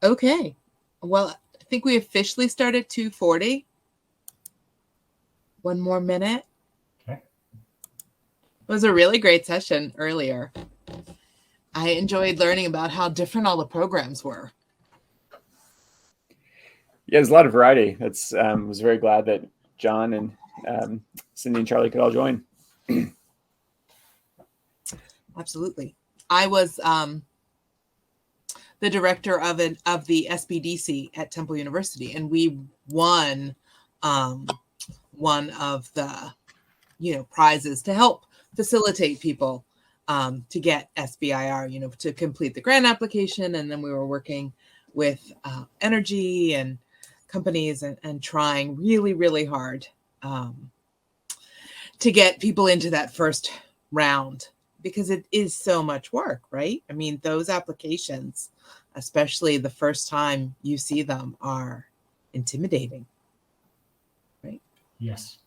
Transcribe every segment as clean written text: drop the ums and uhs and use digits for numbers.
Okay. Well, I think we officially start at 2:40. One more minute. Okay. It was a really great session earlier. I enjoyed learning about how different all the programs were. Yeah, there's a lot of variety. That's was very glad that John and Cindy and Charlie could all join. Absolutely. I was the director of the SBDC at Temple University, and we won one of the prizes to help facilitate people to get SBIR, to complete the grant application. And then we were working with energy and companies and trying really, really hard to get people into that first round, because it is so much work, right? I mean, those applications, especially the first time you see them, are intimidating, right? Yes.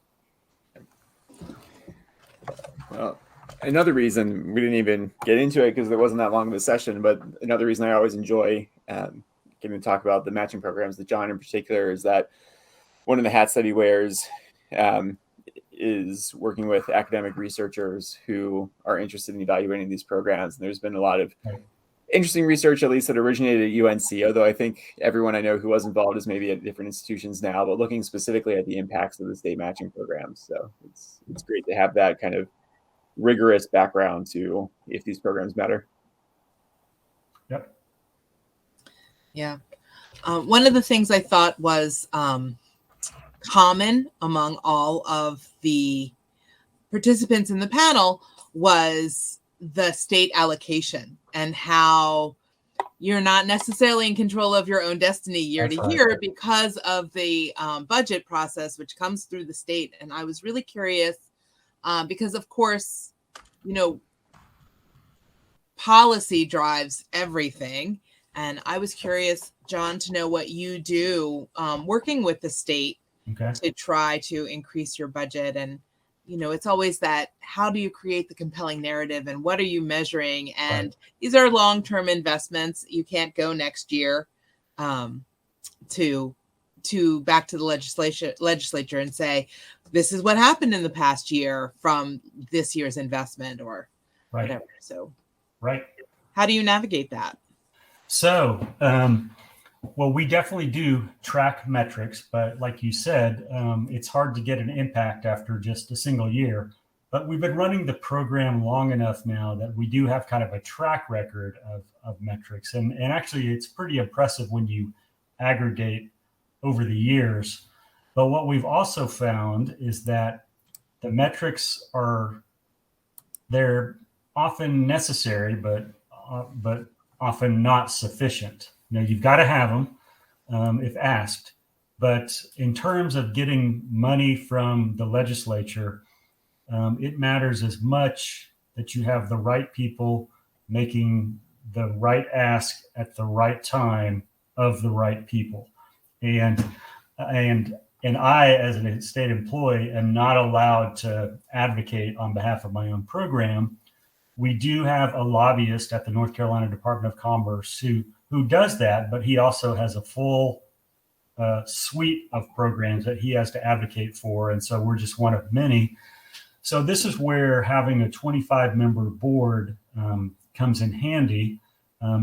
Well, another reason, we didn't even get into it because there wasn't that long of a session, but another reason I always enjoy getting to talk about the matching programs, that John in particular, is that one of the hats that he wears is working with academic researchers who are interested in evaluating these programs. And there's been a lot of interesting research, at least that originated at UNC, although I think everyone I know who was involved is maybe at different institutions now, but looking specifically at the impacts of the state matching programs. So it's great to have that kind of rigorous background to if these programs matter. Yep. Yeah. One of the things I thought was common among all of the participants in the panel was the state allocation, and how you're not necessarily in control of your own destiny year to year because of the budget process, which comes through the state. And I was really curious because, of course, policy drives everything. And I was curious, John, to know what you do working with the state to try to increase your budget. And it's always that, how do you create the compelling narrative, and what are you measuring? And these are long-term investments. You can't go next year to back to the legislature and say, this is what happened in the past year from this year's investment or whatever. So, how do you navigate that? So, well, we definitely do track metrics, but like you said, it's hard to get an impact after just a single year. But we've been running the program long enough now that we do have kind of a track record of metrics. And actually, it's pretty impressive when you aggregate over the years. But what we've also found is that the metrics they're often necessary, but often not sufficient. You've got to have them if asked. But in terms of getting money from the legislature, it matters as much that you have the right people making the right ask at the right time of the right people. And I, as a state employee, am not allowed to advocate on behalf of my own program. We do have a lobbyist at the North Carolina Department of Commerce who does that, but he also has a full suite of programs that he has to advocate for. And so we're just one of many. So this is where having a 25-member board comes in handy.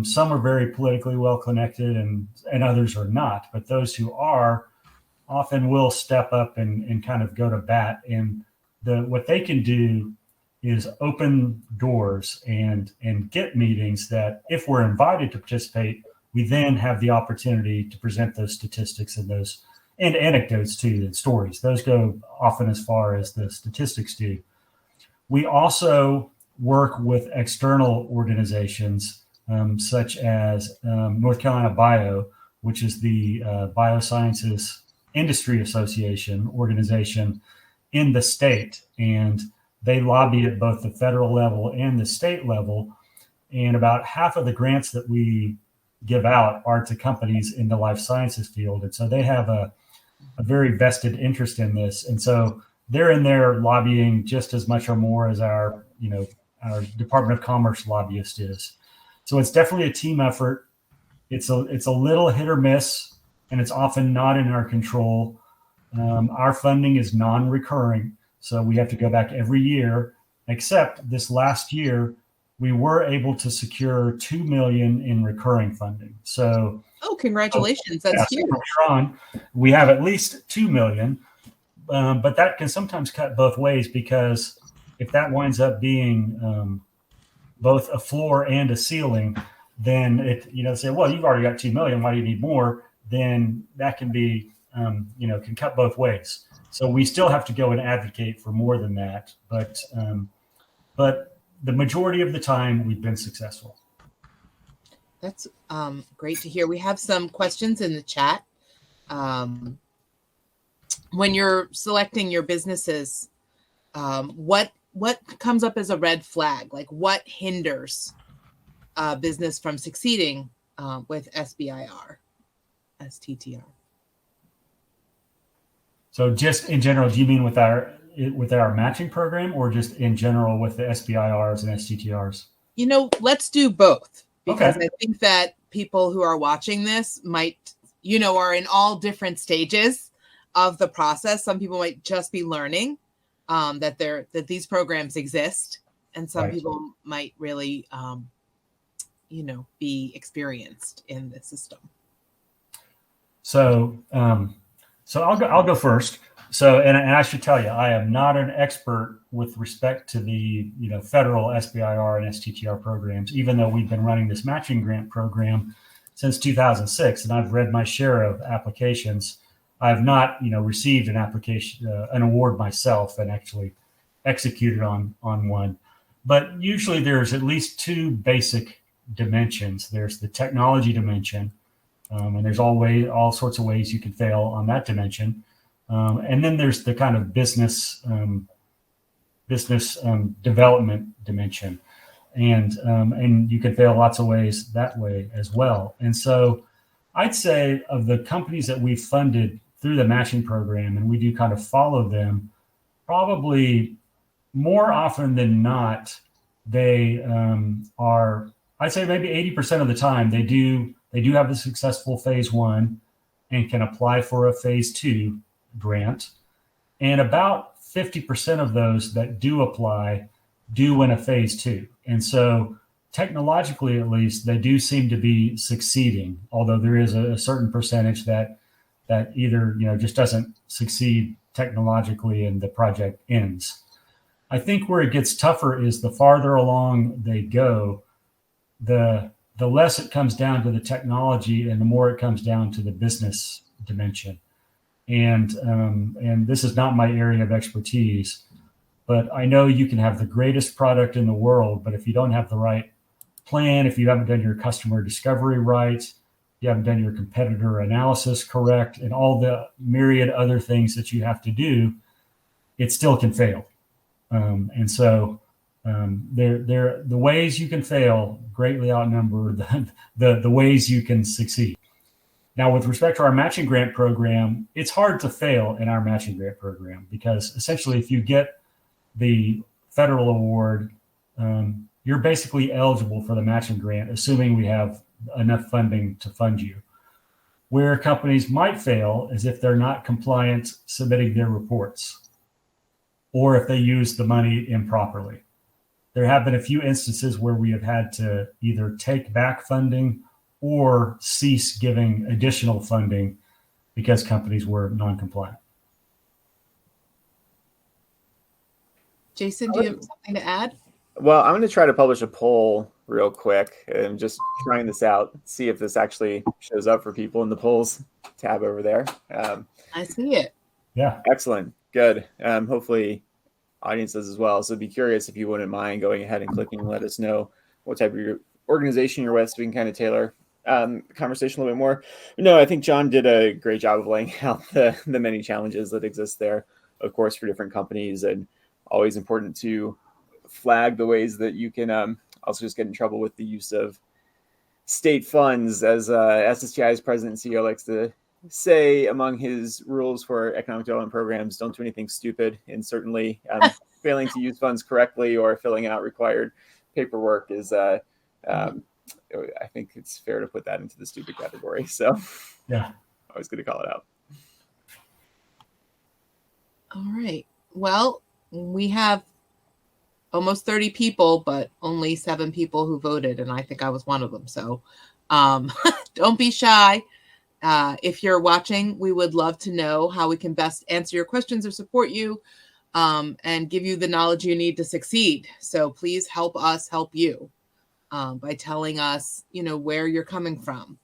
Some are very politically well connected and others are not, but those who are often will step up and kind of go to bat. And what they can do is open doors and get meetings that, if we're invited to participate, we then have the opportunity to present those statistics and anecdotes too, and stories. Those go often as far as the statistics do. We also work with external organizations such as North Carolina Bio, which is the Biosciences Industry Association organization in the state. And they lobby at both the federal level and the state level. And about half of the grants that we give out are to companies in the life sciences field. And so they have a very vested interest in this. And so they're in there lobbying just as much or more as our Department of Commerce lobbyist is. So it's definitely a team effort. it's a little hit or miss, and it's often not in our control. Our funding is non-recurring, so we have to go back every year, except this last year, we were able to secure $2 million in recurring funding. So, congratulations. That's huge. From here on, we have at least $2 million, but that can sometimes cut both ways, because if that winds up being both a floor and a ceiling, then say, well, you've already got $2 million. Why do you need more? Then that can be, can cut both ways. So we still have to go and advocate for more than that. But the majority of the time, we've been successful. That's great to hear. We have some questions in the chat. When you're selecting your businesses, what comes up as a red flag? Like, what hinders a business from succeeding with SBIR, STTR? So just in general, do you mean with our matching program, or just in general with the SBIRs and STTRs? Let's do both, because okay. I think that people who are watching this might, are in all different stages of the process. Some people might just be learning that these programs exist, and some people might really, be experienced in the system. So I'll go first. So, and I should tell you, I am not an expert with respect to the federal SBIR and STTR programs, even though we've been running this matching grant program since 2006, and I've read my share of applications. I've not received an application, an award myself, and actually executed on one. But usually there's at least two basic dimensions. There's the technology dimension, and there's all sorts of ways you can fail on that dimension. And then there's the kind of business development dimension, and you can fail lots of ways that way as well. And so I'd say of the companies that we've funded through the matching program, and we do kind of follow them, probably more often than not, they are, I'd say maybe 80% of the time, they do have a successful phase one and can apply for a phase two grant. And about 50% of those that do apply do win a phase two. And so technologically, at least, they do seem to be succeeding, although there is a certain percentage that either just doesn't succeed technologically and the project ends. I think where it gets tougher is the farther along they go, the less it comes down to the technology and the more it comes down to the business dimension. And this is not my area of expertise, but I know you can have the greatest product in the world, but if you don't have the right plan, if you haven't done your customer discovery right, you haven't done your competitor analysis correct, and all the myriad other things that you have to do, it still can fail. And so the ways you can fail greatly outnumber the ways you can succeed. Now, with respect to our matching grant program, it's hard to fail in our matching grant program, because essentially if you get the federal award, you're basically eligible for the matching grant, assuming we have enough funding to fund you. Where companies might fail is if they're not compliant submitting their reports, or if they use the money improperly. There have been a few instances where we have had to either take back funding or cease giving additional funding because companies were non-compliant. Jason, do you have something to add? Well, I'm going to try to publish a poll real quick and just trying this out, see if this actually shows up for people in the polls tab over there. I see it. Yeah. Excellent. Good. Hopefully audience does as well. So be curious if you wouldn't mind going ahead and clicking and let us know what type of your organization you're with, so we can kind of tailor conversation a little bit more. No, I think John did a great job of laying out the many challenges that exist there, of course, for different companies, and always important to flag the ways that you can also just get in trouble with the use of state funds, as SSTI's president and CEO likes to say among his rules for economic development programs: don't do anything stupid. And certainly failing to use funds correctly or filling out required paperwork is I think it's fair to put that into the stupid category. So yeah, I was going to call it out. All right. Well, we have almost 30 people, but only 7 people who voted, and I think I was one of them. So don't be shy. If you're watching, we would love to know how we can best answer your questions or support you, and give you the knowledge you need to succeed. So please help us help you by telling us, where you're coming from.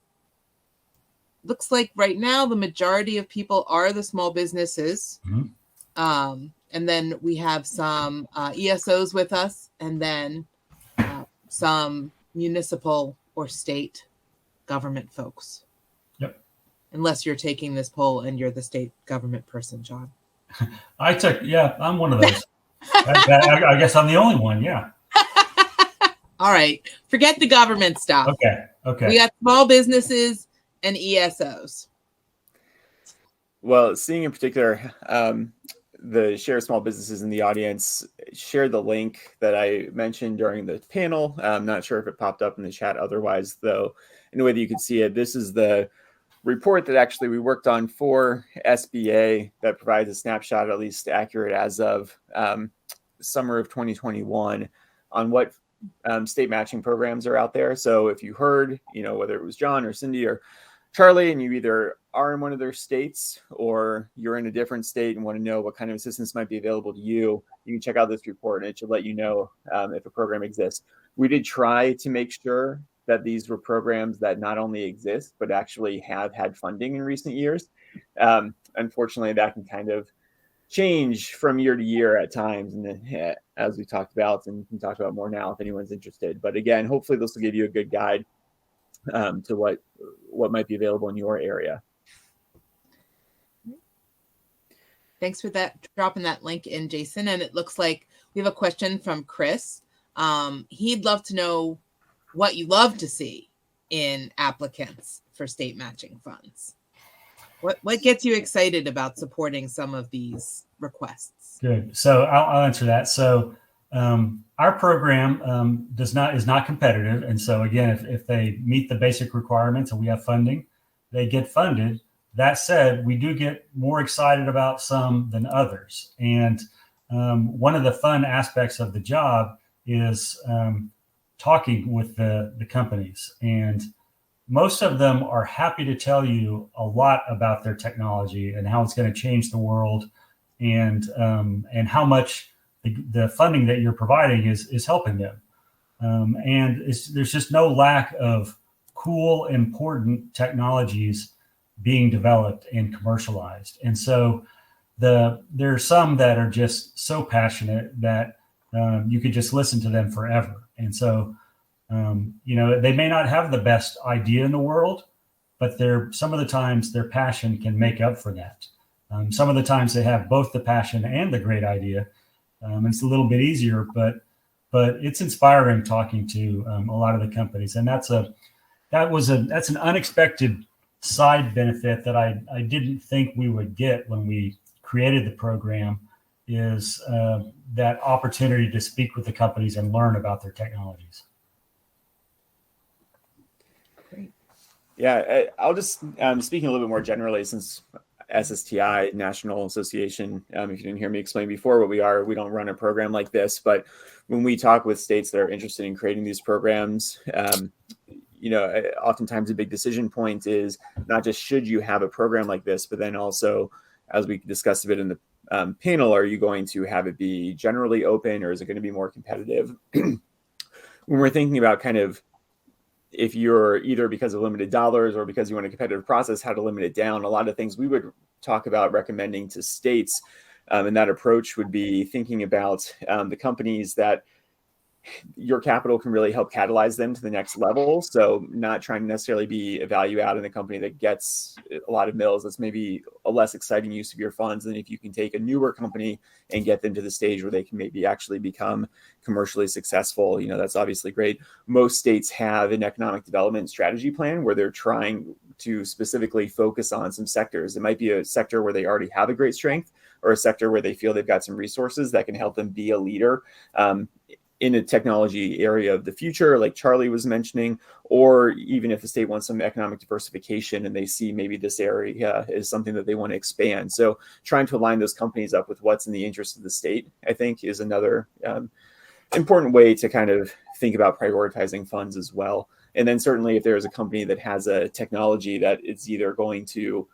Looks like right now the majority of people are the small businesses. Mm-hmm. And then we have some ESOs with us, and then some municipal or state government folks. Yep. Unless you're taking this poll and you're the state government person, John. I'm one of those. I guess I'm the only one. Yeah. All right. Forget the government stuff. Okay. We got small businesses and ESOs. Well, seeing in particular, the share small businesses in the audience, share the link that I mentioned during the panel. I'm not sure if it popped up in the chat otherwise, though, in a way that you could see it. This is the report that actually we worked on for SBA that provides a snapshot, at least accurate as of summer of 2021, on what state matching programs are out there. So if you heard, whether it was John or Cindy or Charlie, and you either are in one of their states or you're in a different state and want to know what kind of assistance might be available to you, you can check out this report and it should let you know if a program exists. We did try to make sure that these were programs that not only exist, but actually have had funding in recent years. Unfortunately, that can kind of change from year to year at times. And as we talked about, and we can talk about more now if anyone's interested. But again, hopefully this will give you a good guide to what might be available in your area. Thanks for that, dropping that link in, Jason. And it looks like we have a question from Chris. He'd love to know what you love to see in applicants for state matching funds. What gets you excited about supporting some of these requests? Good. So I'll answer that. So our program is not competitive, and so again, if they meet the basic requirements and we have funding, they get funded. That said, we do get more excited about some than others, and one of the fun aspects of the job is talking with the companies, and most of them are happy to tell you a lot about their technology and how it's going to change the world, and how much the funding that you're providing is helping them. And there's just no lack of cool, important technologies being developed and commercialized. And so there are some that are just so passionate that you could just listen to them forever. And so, they may not have the best idea in the world, but some of the times their passion can make up for that. Some of the times they have both the passion and the great idea. It's a little bit easier, but it's inspiring talking to a lot of the companies. And that's an unexpected side benefit that I didn't think we would get when we created the program, is that opportunity to speak with the companies and learn about their technologies. Great. Yeah, I'll just speaking a little bit more generally, since SSTI, National Association, if you didn't hear me explain before what we are, we don't run a program like this, but when we talk with states that are interested in creating these programs, oftentimes a big decision point is not just should you have a program like this, but then also, as we discussed a bit in the panel, are you going to have it be generally open, or is it going to be more competitive? When we're thinking about kind of, if you're either because of limited dollars or because you want a competitive process, how to limit it down, a lot of things we would talk about recommending to states, and that approach would be thinking about the companies that your capital can really help catalyze them to the next level. So not trying to necessarily be a value add in a company that gets a lot of mills. That's maybe a less exciting use of your funds than if you can take a newer company and get them to the stage where they can maybe actually become commercially successful. That's obviously great. Most states have an economic development strategy plan where they're trying to specifically focus on some sectors. It might be a sector where they already have a great strength, or a sector where they feel they've got some resources that can help them be a leader in a technology area of the future, like Charlie was mentioning, or even if the state wants some economic diversification and they see maybe this area is something that they want to expand. So trying to align those companies up with what's in the interest of the state, I think, is another important way to kind of think about prioritizing funds as well. And then certainly if there's a company that has a technology that it's either going to,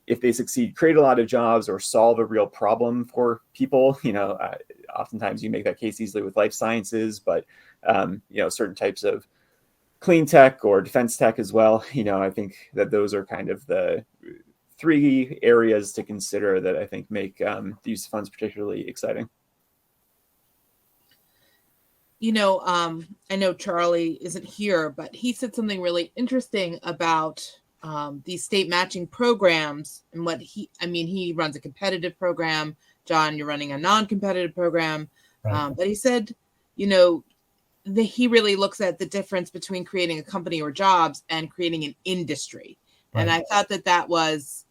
if they succeed, create a lot of jobs or solve a real problem for people, oftentimes you make that case easily with life sciences, but, certain types of clean tech or defense tech as well. I think that those are kind of the 3 areas to consider that I think make the use of funds particularly exciting. I know Charlie isn't here, but he said something really interesting about these state matching programs and what he runs a competitive program. John, you're running a non-competitive program. Right. But he said, he really looks at the difference between creating a company or jobs and creating an industry. Right. And I thought that was,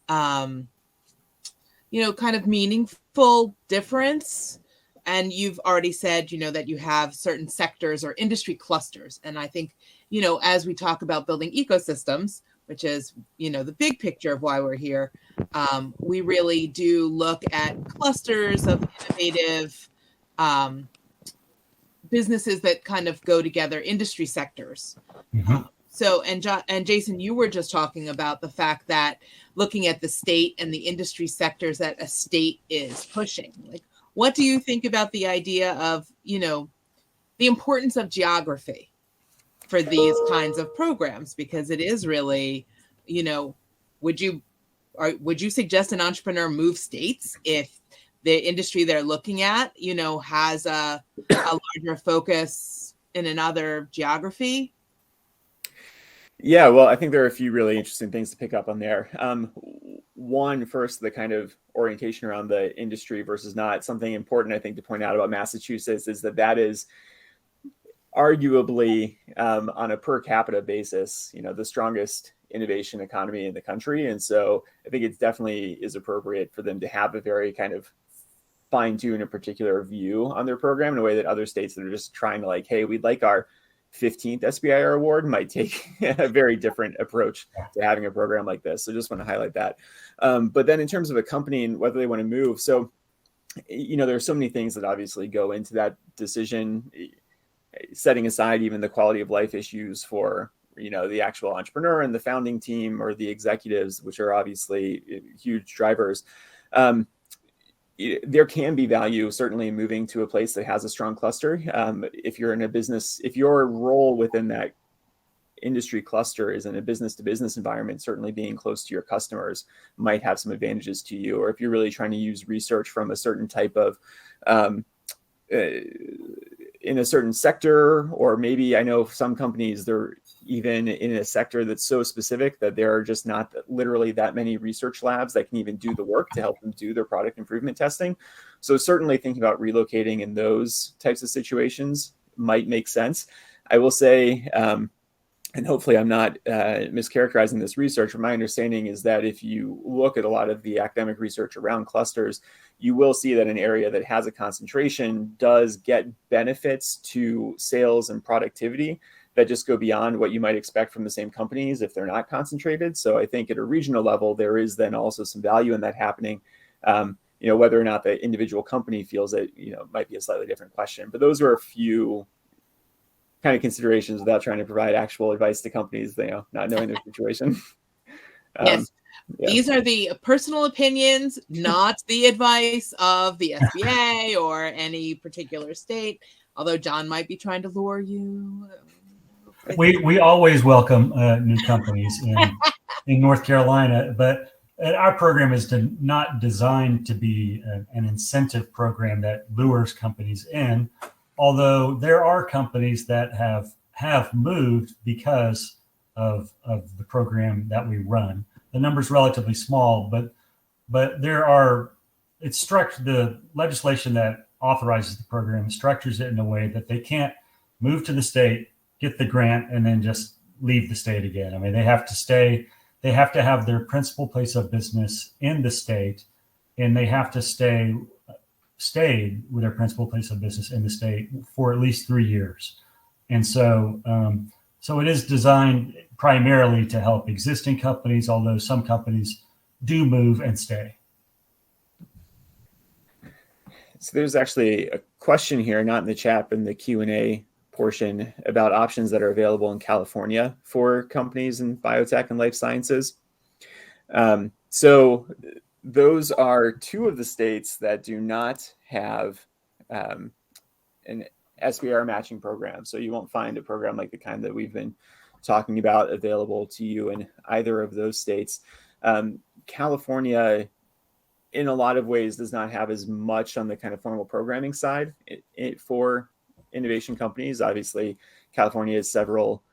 kind of meaningful difference. And you've already said, that you have certain sectors or industry clusters. And I think, as we talk about building ecosystems, which is, the big picture of why we're here, we really do look at clusters of innovative businesses that kind of go together, industry sectors. Mm-hmm. And Jason, you were just talking about the fact that looking at the state and the industry sectors that a state is pushing. Like, what do you think about the idea of, the importance of geography for these kinds of programs? Because it is really, would you suggest an entrepreneur move states if the industry they're looking at, has a larger focus in another geography? Yeah, well, I think there are a few really interesting things to pick up on there. One, first, the kind of orientation around the industry versus not. Something important, I think, to point out about Massachusetts is that is arguably, on a per capita basis, the strongest innovation economy in the country. And so I think it definitely is appropriate for them to have a very kind of fine-tune a particular view on their program in a way that other states that are just trying to hey, we'd like our 15th SBIR award might take a very different approach to having a program like this. So just want to highlight that. But then in terms of a company and whether they want to move, so, there are so many things that obviously go into that decision, setting aside even the quality of life issues for, the actual entrepreneur and the founding team or the executives, which are obviously huge drivers. There can be value certainly in moving to a place that has a strong cluster. If you're in a business, if your role within that industry cluster is in a business to business environment, certainly being close to your customers might have some advantages to you. Or if you're really trying to use research from a certain type of, in a certain sector, or maybe I know some companies, they're even in a sector that's so specific that there are just not literally that many research labs that can even do the work to help them do their product improvement testing. So certainly thinking about relocating in those types of situations might make sense. I will say, and hopefully I'm not mischaracterizing this research, but my understanding is that if you look at a lot of the academic research around clusters, you will see that an area that has a concentration does get benefits to sales and productivity that just go beyond what you might expect from the same companies if they're not concentrated. So I think at a regional level, there is then also some value in that happening. Whether or not the individual company feels it, might be a slightly different question. But those are a few kind of considerations without trying to provide actual advice to companies, not knowing their situation. Yes. Yeah. These are the personal opinions, not the advice of the SBA or any particular state, although John might be trying to lure you. We always welcome new companies in North Carolina, but our program is not designed to be an incentive program that lures companies in, although there are companies that have moved because of the program that we run. The number's relatively small, but the legislation that authorizes the program structures it in a way that they can't move to the state, get the grant, and then just leave the state again. I mean, they have to stay, they have to have their principal place of business in the state, and they have to stay stayed with their principal place of business in the state for at least 3 years. And so, so it is designed primarily to help existing companies, although some companies do move and stay. So there's actually a question here, not in the chat, but in the Q&A portion, about options that are available in California for companies in biotech and life sciences. So those are two of the states that do not have an SBIR matching program. So you won't find a program like the kind that we've been talking about available to you in either of those states. California, in a lot of ways, does not have as much on the kind of formal programming side for innovation companies. Obviously, California has several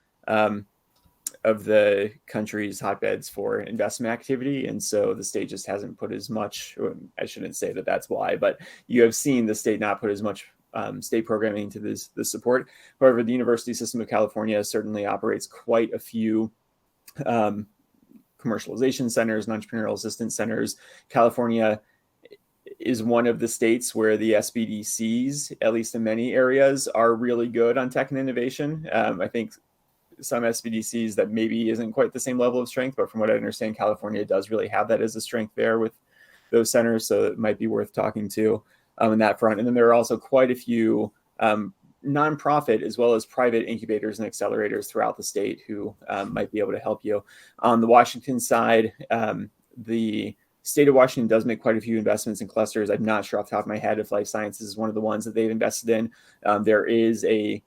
of the country's hotbeds for investment activity. And so the state just hasn't put as much, I shouldn't say that that's why, but you have seen the state not put as much state programming into this support. However, the University System of California certainly operates quite a few commercialization centers and entrepreneurial assistance centers. California is one of the states where the SBDCs, at least in many areas, are really good on tech and innovation. I think some SBDCs that maybe isn't quite the same level of strength, but from what I understand, California does really have that as a strength there with those centers. So it might be worth talking to in that front. And then there are also quite a few nonprofit as well as private incubators and accelerators throughout the state who might be able to help you. On the Washington side, the state of Washington does make quite a few investments in clusters. I'm not sure off the top of my head if life sciences is one of the ones that they've invested in. There is a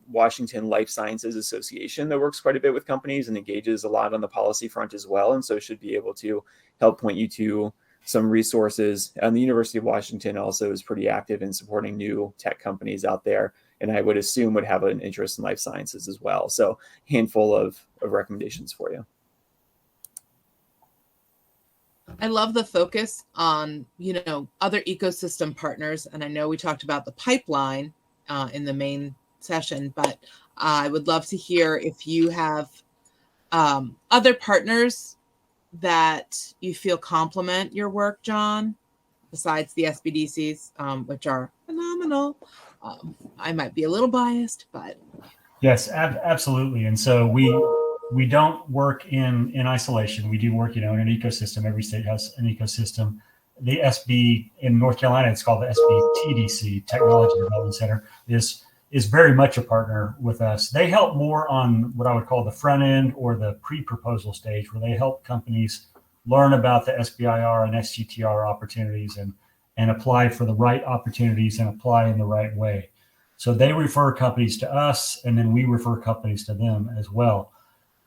Washington Life Sciences Association that works quite a bit with companies and engages a lot on the policy front as well. And so should be able to help point you to some resources. And the University of Washington also is pretty active in supporting new tech companies out there. And I would assume would have an interest in life sciences as well. So handful of recommendations for you. I love the focus on, other ecosystem partners. And I know we talked about the pipeline in the main session, but I would love to hear if you have other partners that you feel complement your work, John, besides the SBDCs, which are phenomenal. I might be a little biased, but yes, absolutely. And so we don't work in isolation. We do work, in an ecosystem. Every state has an ecosystem. The SB in North Carolina, it's called the SBTDC, Technology Development Center, is very much a partner with us. They help more on what I would call the front end or the pre-proposal stage, where they help companies learn about the SBIR and SGTR opportunities and apply for the right opportunities and apply in the right way. So they refer companies to us, and then we refer companies to them as well.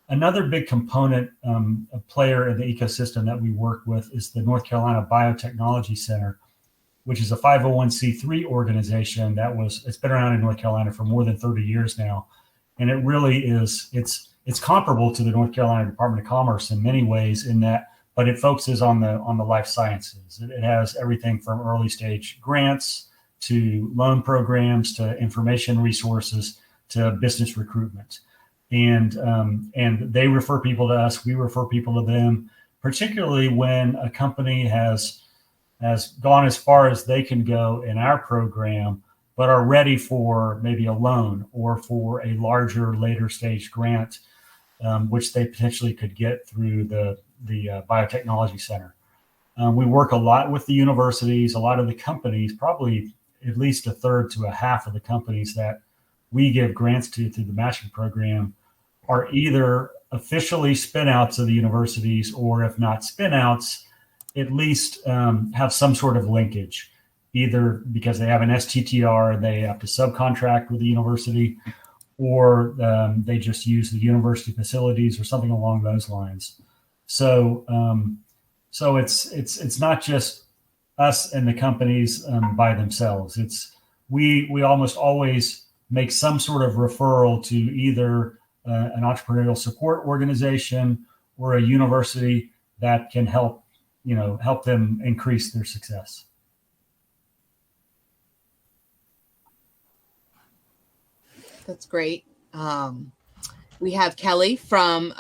Another big component, a player in the ecosystem that we work with is the North Carolina Biotechnology Center, which is a 501c3 organization it's been around in North Carolina for more than 30 years now. And it really is, it's comparable to the North Carolina Department of Commerce in many ways in that, but it focuses on the life sciences. It has everything from early stage grants to loan programs to information resources to business recruitment. And they refer people to us, we refer people to them, particularly when a company has gone as far as they can go in our program, but are ready for maybe a loan or for a larger later stage grant, which they potentially could get through the Biotechnology Center. We work a lot with the universities, a lot of the companies, probably at least a third to a half of the companies that we give grants to through the matching program are either officially spin-outs of the universities, or if not spin-outs, at least have some sort of linkage, either because they have an STTR and they have to subcontract with the university, or they just use the university facilities or something along those lines. So it's not just us and the companies by themselves. We almost always make some sort of referral to either an entrepreneurial support organization or a university that can help them increase their success. That's great. We have Kelly from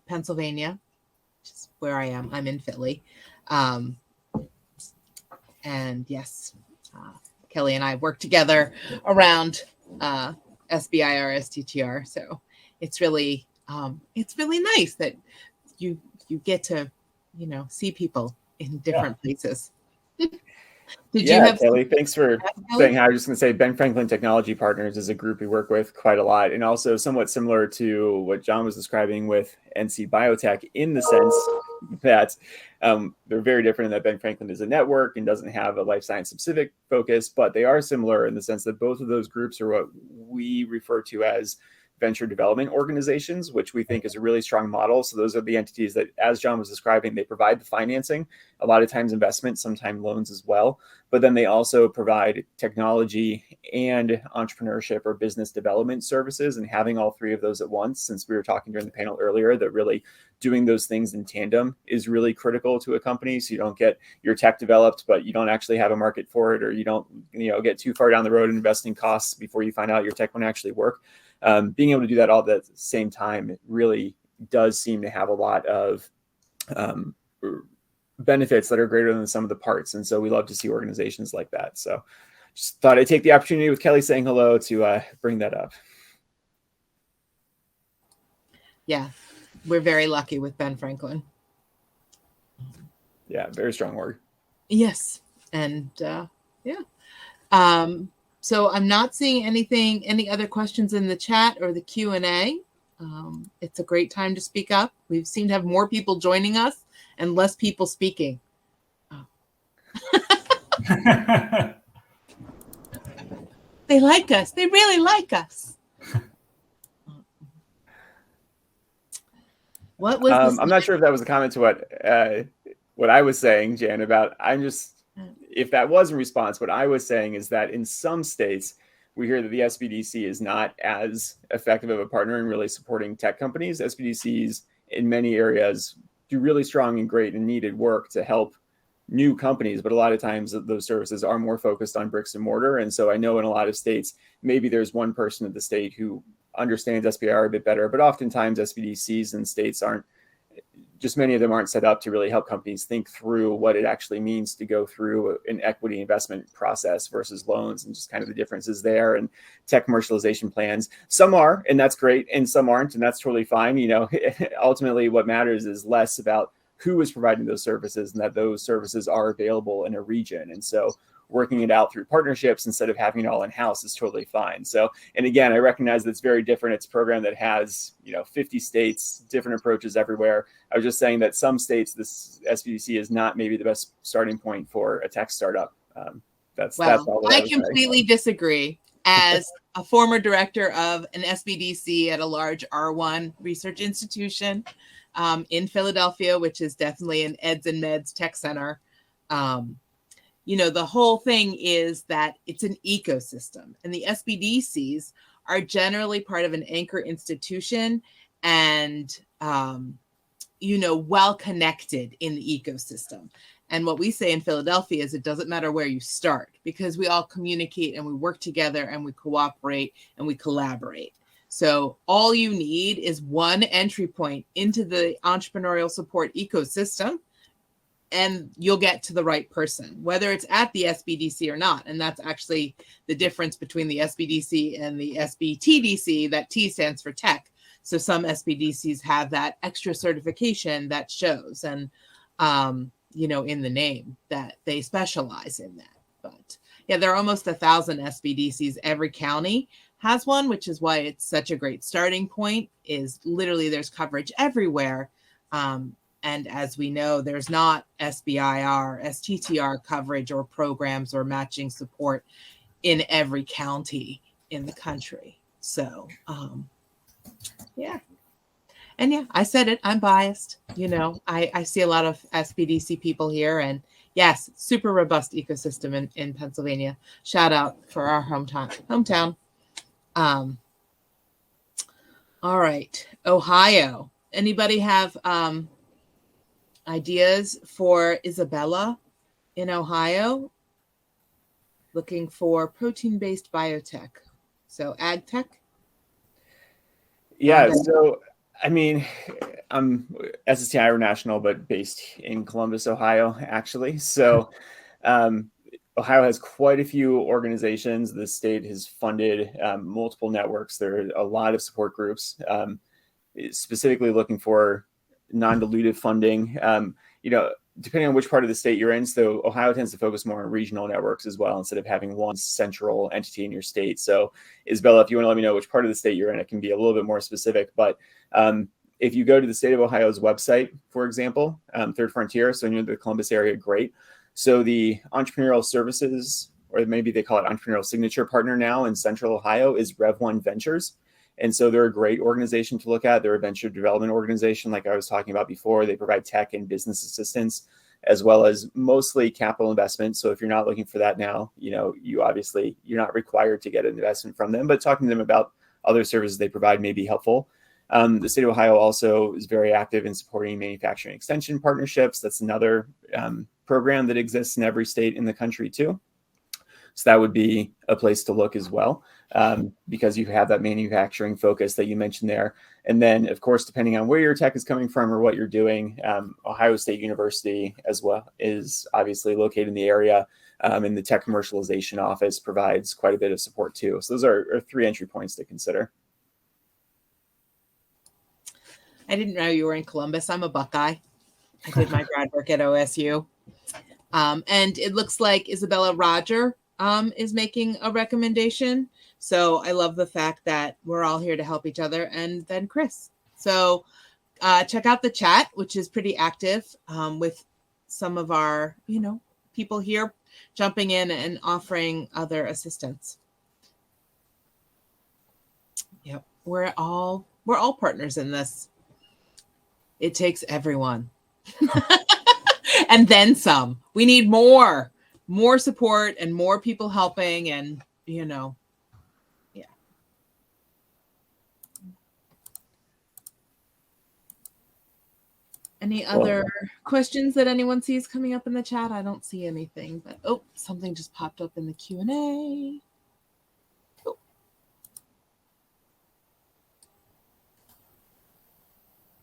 Pennsylvania, which is where I am. I'm in Philly. And yes, Kelly and I work together around SBIR, STTR. So it's really nice that you get to, see people in different places. Did you have Kelly, thanks for Kelly? saying hi. I was just going to say Ben Franklin Technology Partners is a group we work with quite a lot, and also somewhat similar to what John was describing with NC Biotech in the sense that they're very different in that Ben Franklin is a network and doesn't have a life science specific focus, but they are similar in the sense that both of those groups are what we refer to as venture development organizations, which we think is a really strong model. So those are the entities that, as John was describing, they provide the financing, a lot of times investment, sometimes loans as well. But then they also provide technology and entrepreneurship or business development services, and having all three of those at once, since we were talking during the panel earlier, that really doing those things in tandem is really critical to a company. So you don't get your tech developed, but you don't actually have a market for it, or you don't, get too far down the road in investing costs before you find out your tech won't actually work. Being able to do that all at the same time, it really does seem to have a lot of benefits that are greater than the sum of the parts. And so we love to see organizations like that. So just thought I'd take the opportunity with Kelly saying hello to bring that up. Yeah, we're very lucky with Ben Franklin. Yeah, very strong word. Yes. And so I'm not seeing any other questions in the chat or the Q&A. It's a great time to speak up. We seem to have more people joining us and less people speaking. Oh. They like us. They really like us. What was I'm not sure if that was a comment to what I was saying, Jan, about if that was in response, what I was saying is that in some states, we hear that the SBDC is not as effective of a partner in really supporting tech companies. SBDCs in many areas do really strong and great and needed work to help new companies, but a lot of times those services are more focused on bricks and mortar. And so I know in a lot of states, maybe there's one person at the state who understands SBIR a bit better, but oftentimes SBDCs in states many of them aren't set up to really help companies think through what it actually means to go through an equity investment process versus loans, and just kind of the differences there, and tech commercialization plans. Some are, and that's great, and some aren't, and that's totally fine. Ultimately what matters is less about who is providing those services and that those services are available in a region. And so working it out through partnerships instead of having it all in-house is totally fine. So, and again, I recognize that it's very different. It's a program that has, 50 states, different approaches everywhere. I was just saying that some states, this SBDC is not maybe the best starting point for a tech startup. That's all that I completely disagree. As a former director of an SBDC at a large R1 research institution in Philadelphia, which is definitely an eds and meds tech center, the whole thing is that it's an ecosystem, and the SBDCs are generally part of an anchor institution and, well connected in the ecosystem. And what we say in Philadelphia is it doesn't matter where you start, because we all communicate and we work together and we cooperate and we collaborate. So all you need is one entry point into the entrepreneurial support ecosystem, and you'll get to the right person, whether it's at the SBDC or not. And that's actually the difference between the SBDC and the SBTDC. That T stands for tech. So some SBDCs have that extra certification that shows, and, in the name that they specialize in that. But yeah, there are almost 1,000 SBDCs. Every county has one, which is why it's such a great starting point. Is literally there's coverage everywhere. And as we know, there's not SBIR, STTR coverage or programs or matching support in every county in the country. So, yeah. And yeah, I said it, I'm biased. I see a lot of SBDC people here, and yes, super robust ecosystem in Pennsylvania. Shout out for our hometown. All right, Ohio. Anybody have ideas for Isabella in Ohio? Looking for protein-based biotech. So ag tech? Yeah, so I'm SST Iowa National, but based in Columbus, Ohio, actually. So Ohio has quite a few organizations. The state has funded multiple networks. There are a lot of support groups specifically looking for non-dilutive funding. Depending on which part of the state you're in. So Ohio tends to focus more on regional networks as well, instead of having one central entity in your state. So Isabella, if you want to let me know which part of the state you're in, it can be a little bit more specific. But if you go to the state of Ohio's website, for example, Third Frontier, so near the Columbus area, great. So the entrepreneurial services, or maybe they call it entrepreneurial signature partner now in Central Ohio, is Rev1 Ventures. And so they're a great organization to look at. They're a venture development organization, like I was talking about before. They provide tech and business assistance, as well as mostly capital investment. So if you're not looking for that now, you're not required to get an investment from them, but talking to them about other services they provide may be helpful. The state of Ohio also is very active in supporting manufacturing extension partnerships. That's another program that exists in every state in the country too. So that would be a place to look as well, because you have that manufacturing focus that you mentioned there. And then, of course, depending on where your tech is coming from or what you're doing, Ohio State University as well is obviously located in the area, and the tech commercialization office provides quite a bit of support too. So those are 3 entry points to consider. I didn't know you were in Columbus. I'm a Buckeye. I did my grad work at OSU. And it looks like Isabella Roger is making a recommendation. So I love the fact that we're all here to help each other, and then Chris. So check out the chat, which is pretty active, with some of our, people here jumping in and offering other assistance. Yep. We're all partners in this. It takes everyone. And then some. We need more support and more people helping, and yeah. Any other questions that anyone sees coming up in the chat? I don't see anything, but something just popped up in the Q&A.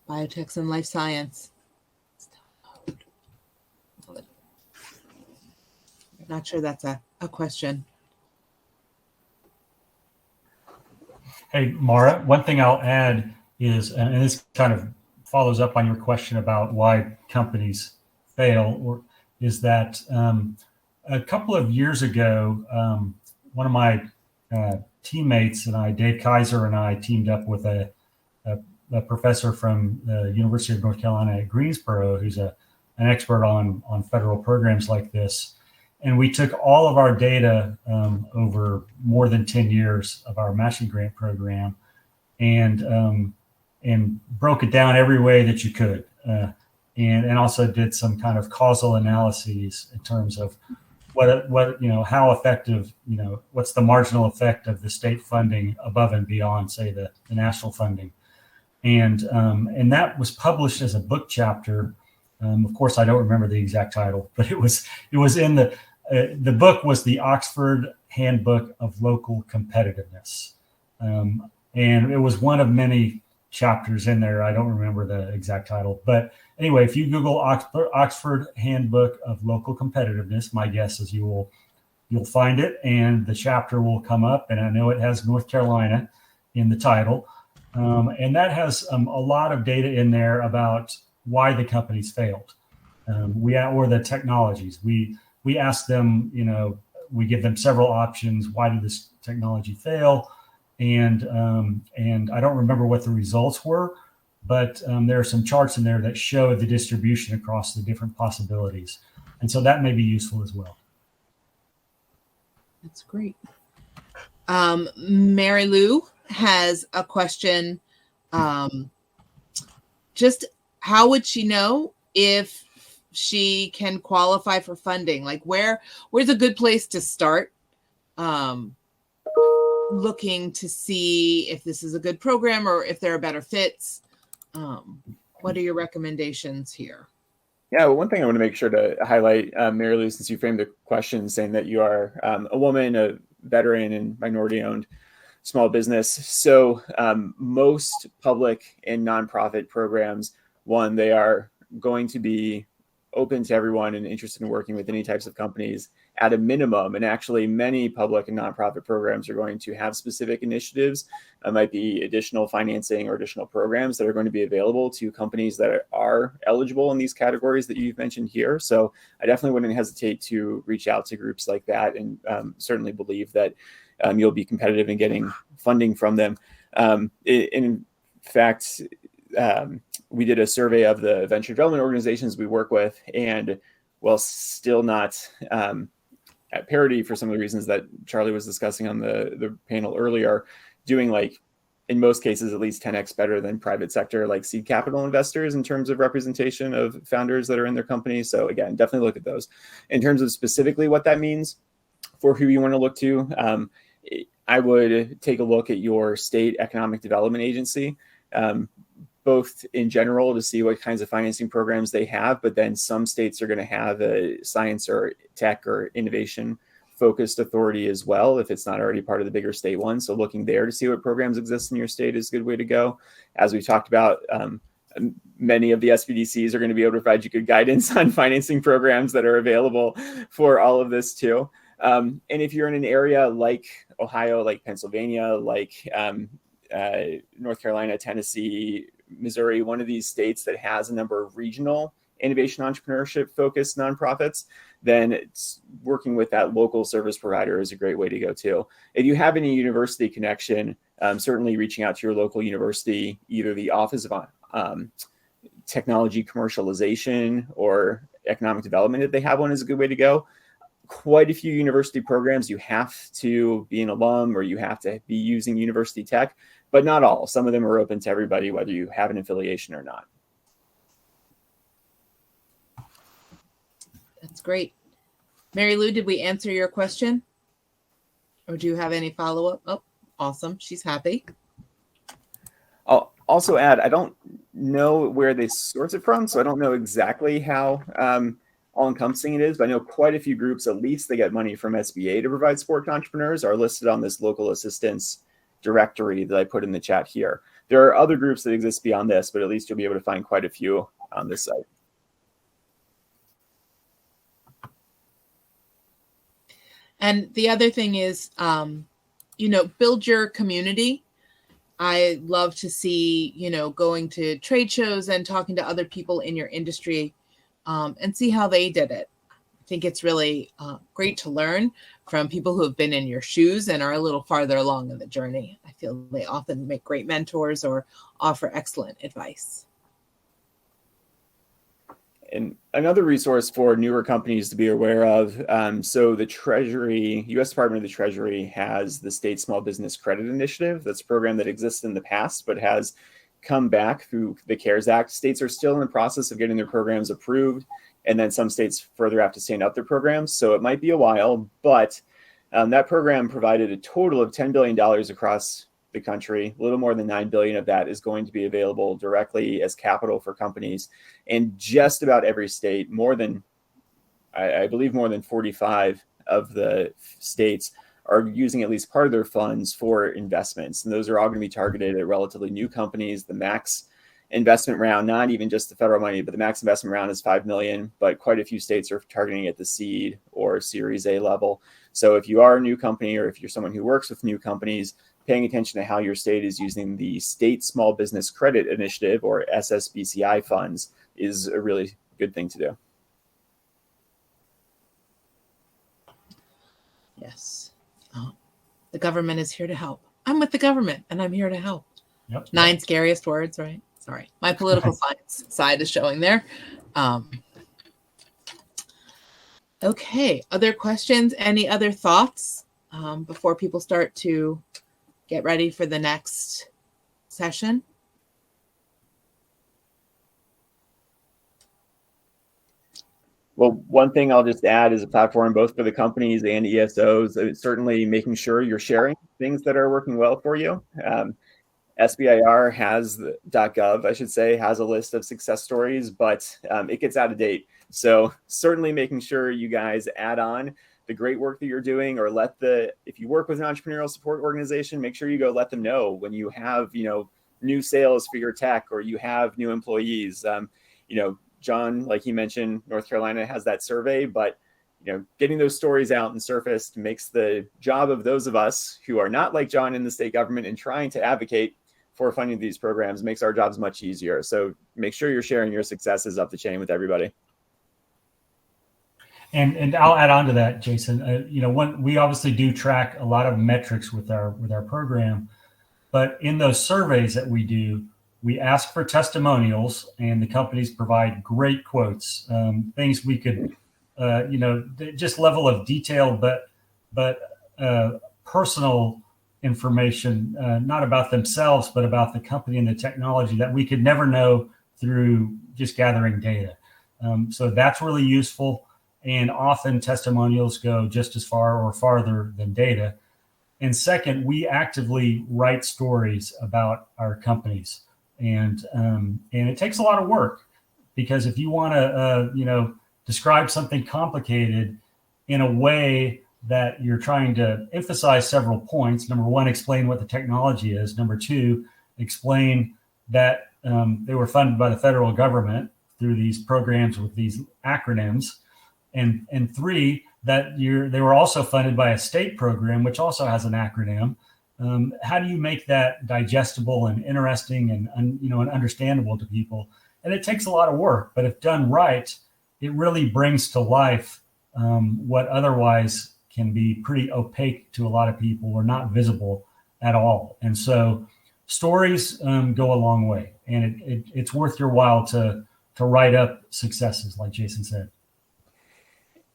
Biotech and life science. Not sure that's a question. Hey, Mara, one thing I'll add is, and this kind of follows up on your question about why companies fail, is that a couple of years ago, one of my teammates and I, Dave Kaiser, and I teamed up with a professor from the University of North Carolina at Greensboro, who's an expert on federal programs like this. And we took all of our data over more than 10 years of our matching grant program and broke it down every way that you could. And also did some kind of causal analyses in terms of how effective, what's the marginal effect of the state funding above and beyond, say, the national funding. And that was published as a book chapter. Of course, I don't remember the exact title, but it was in the book was the Oxford Handbook of Local Competitiveness. And it was one of many chapters in there. I don't remember the exact title, but anyway, if you Google Oxford Handbook of Local Competitiveness, my guess is you'll find it, and the chapter will come up. And I know it has North Carolina in the title. And that has a lot of data in there about why the companies failed. Or the technologies. We ask them, we give them several options. Why did this technology fail? And I don't remember what the results were, but there are some charts in there that show the distribution across the different possibilities. And so that may be useful as well. That's great. Mary Lou has a question. Just how would she know if she can qualify for funding? Like where's a good place to start looking to see if this is a good program or if there are better fits? What are your recommendations here? Yeah, well, one thing I want to make sure to highlight, Mary Lou, since you framed the question saying that you are a woman, a veteran, and minority-owned small business. So most public and nonprofit programs, one, they are going to be open to everyone and interested in working with any types of companies at a minimum. And actually many public and nonprofit programs are going to have specific initiatives. It might be additional financing or additional programs that are going to be available to companies that are eligible in these categories that you've mentioned here. So I definitely wouldn't hesitate to reach out to groups like that, and certainly believe that you'll be competitive in getting funding from them. In fact, we did a survey of the venture development organizations we work with, and while still not at parity for some of the reasons that Charlie was discussing on the panel earlier, doing like in most cases at least 10x better than private sector like seed capital investors in terms of representation of founders that are in their company. So again, definitely look at those. In terms of specifically what that means for who you want to look to, I would take a look at your state economic development agency, both in general to see what kinds of financing programs they have, but then some states are going to have a science or tech or innovation focused authority as well, if it's not already part of the bigger state one. So looking there to see what programs exist in your state is a good way to go. As we talked about, many of the SBDCs are going to be able to provide you good guidance on financing programs that are available for all of this too. And if you're in an area like Ohio, like Pennsylvania, like North Carolina, Tennessee, Missouri, one of these states that has a number of regional innovation entrepreneurship focused nonprofits, then it's working with that local service provider is a great way to go too. If you have any university connection, certainly reaching out to your local university, either the Office of Technology Commercialization or Economic Development, if they have one, is a good way to go. Quite a few university programs, you have to be an alum or you have to be using university tech, but not all. Some of them are open to everybody, whether you have an affiliation or not. That's great. Mary Lou, did we answer your question? Or do you have any follow-up? Oh, awesome. She's happy. I'll also add, I don't know where they source it from, so I don't know exactly how all-encompassing it is, but I know quite a few groups, at least they get money from SBA to provide support to entrepreneurs, are listed on this local assistance directory that I put in the chat here. There are other groups that exist beyond this, but at least you'll be able to find quite a few on this site. And the other thing is, build your community. I love to see, going to trade shows and talking to other people in your industry and see how they did it. I think it's really great to learn from people who have been in your shoes and are a little farther along in the journey. I feel they often make great mentors or offer excellent advice. And another resource for newer companies to be aware of. So the Treasury, U.S. Department of the Treasury has the State Small Business Credit Initiative. That's a program that exists in the past, but has come back through the CARES Act. States are still in the process of getting their programs approved, and then some states further have to stand up their programs. So it might be a while, but that program provided a total of $10 billion across the country. A little more than $9 billion of that is going to be available directly as capital for companies. And just about every state, I believe more than 45 of the states are using at least part of their funds for investments. And those are all going to be targeted at relatively new companies. The max investment round, not even just the federal money, but the max investment round is 5 million, but quite a few states are targeting at the seed or Series A level. So if you are a new company, or if you're someone who works with new companies, paying attention to how your state is using the State Small Business Credit Initiative, or SSBCI funds, is a really good thing to do. Yes. The government is here to help. I'm with the government and I'm here to help. Yep. 9 scariest words, right? Sorry. My political science side is showing there. Okay. Other questions? Any other thoughts before people start to get ready for the next session? Well, one thing I'll just add is a platform both for the companies and ESOs. It's certainly making sure you're sharing things that are working well for you. SBIR .gov, I should say, has a list of success stories, but it gets out of date. So certainly making sure you guys add on the great work that you're doing, or if you work with an entrepreneurial support organization, make sure you go let them know when you have, new sales for your tech, or you have new employees. John, like he mentioned, North Carolina has that survey, but getting those stories out and surfaced makes the job of those of us who are not like John in the state government and trying to advocate for funding these programs makes our jobs much easier. So make sure you're sharing your successes up the chain with everybody. And I'll add on to that, Jason. We obviously do track a lot of metrics with our program, but in those surveys that we do, we ask for testimonials, and the companies provide great quotes, things we could, just level of detail, but personal information, not about themselves, but about the company and the technology that we could never know through just gathering data. So that's really useful. And often testimonials go just as far or farther than data. And second, we actively write stories about our companies. And it takes a lot of work, because if you want to, describe something complicated in a way that you're trying to emphasize several points. Number one, explain what the technology is. Number two, explain that they were funded by the federal government through these programs with these acronyms. And three, that they were also funded by a state program, which also has an acronym. How do you make that digestible and interesting and understandable to people? And it takes a lot of work, but if done right, it really brings to life what otherwise can be pretty opaque to a lot of people or not visible at all. And so stories go a long way, and it's worth your while to write up successes, like Jason said.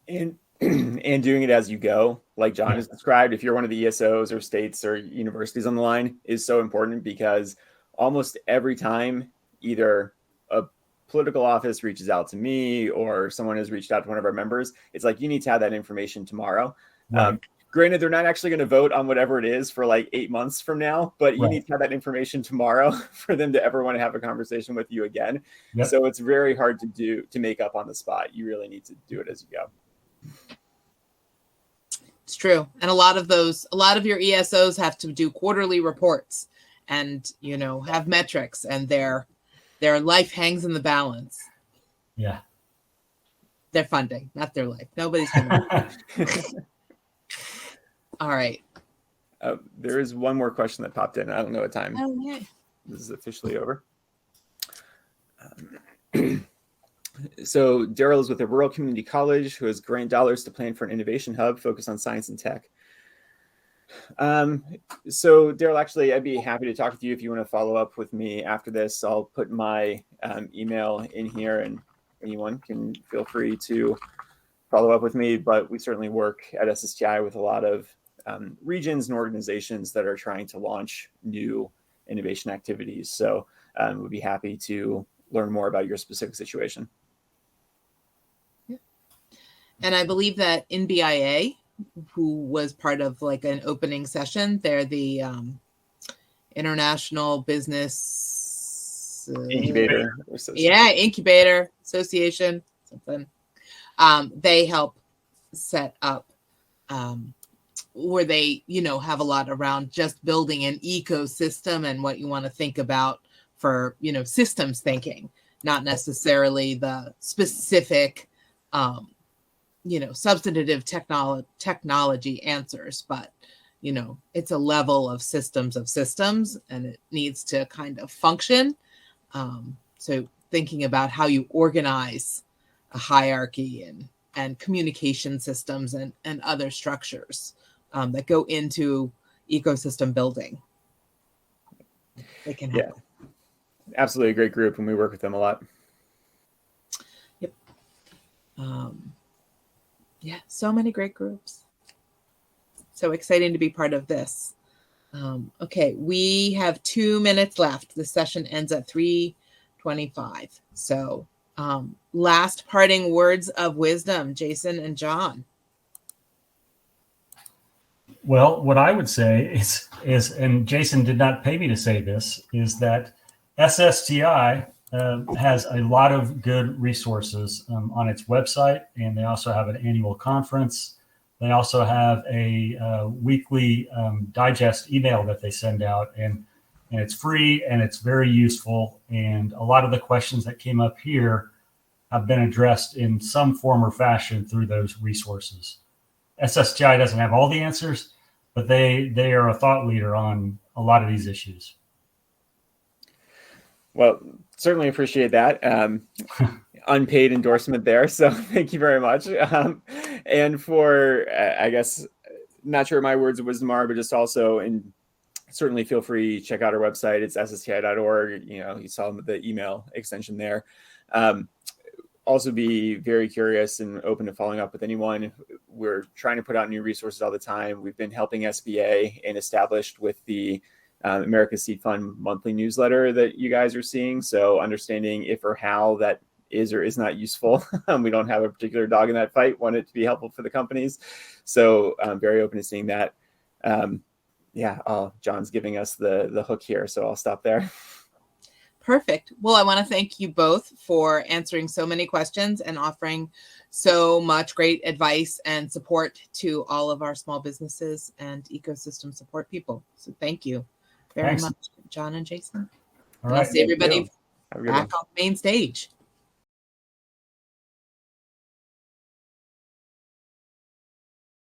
And doing it as you go, like John has described, if you're one of the ESOs or states or universities on the line, is so important, because almost every time either a political office reaches out to me or someone has reached out to one of our members, it's like, you need to have that information tomorrow. Right. Granted, they're not actually going to vote on whatever it is for like 8 months from now, but you need to have that information tomorrow for them to ever want to have a conversation with you again. Yep. So it's very hard to make up on the spot. You really need to do it as you go. It's true. And a lot of your ESOs have to do quarterly reports and, have metrics, and their life hangs in the balance. Yeah. Their funding, not their life. Nobody's going to. All right. There is one more question that popped in. I don't know what time. Oh, yeah. This is officially over. So Daryl is with a rural community college who has grant dollars to plan for an innovation hub focused on science and tech. So Daryl, actually, I'd be happy to talk with you if you want to follow up with me after this. I'll put my email in here, and anyone can feel free to follow up with me. But we certainly work at SSTI with a lot of regions and organizations that are trying to launch new innovation activities. So we'd be happy to learn more about your specific situation. And I believe that NBIA, who was part of like an opening session, they're the International Business Incubator. Incubator Association, something. They help set up where they, have a lot around just building an ecosystem and what you want to think about for, systems thinking, not necessarily the specific substantive technology answers, but, it's a level of systems, and it needs to kind of function. So thinking about how you organize a hierarchy and communication systems and other structures that go into ecosystem building. They can help. Yeah, absolutely a great group, and we work with them a lot. Yep. So many great groups. So exciting to be part of this. Okay, we have 2 minutes left. The session ends at 3:25. So last parting words of wisdom, Jason and John. Well, what I would say is, and Jason did not pay me to say this, is that SSTI has a lot of good resources on its website, and they also have an annual conference. They also have a weekly digest email that they send out, and it's free and it's very useful. And a lot of the questions that came up here have been addressed in some form or fashion through those resources. SSTI doesn't have all the answers, but they are a thought leader on a lot of these issues. Well, certainly appreciate that. Unpaid endorsement there. So thank you very much. And for, I guess, not sure my words of wisdom are, but just also, and certainly feel free to check out our website. It's ssti.org. You saw the email extension there. Also be very curious and open to following up with anyone. We're trying to put out new resources all the time. We've been helping SBA and established with the America's Seed Fund monthly newsletter that you guys are seeing. So understanding if or how that is or is not useful. We don't have a particular dog in that fight. Want it to be helpful for the companies. So I'm very open to seeing that. John's giving us the hook here, so I'll stop there. Perfect. Well, I want to thank you both for answering so many questions and offering so much great advice and support to all of our small businesses and ecosystem support people. So thank you very much, John and Jason. All right. I'll see everybody back on the main stage.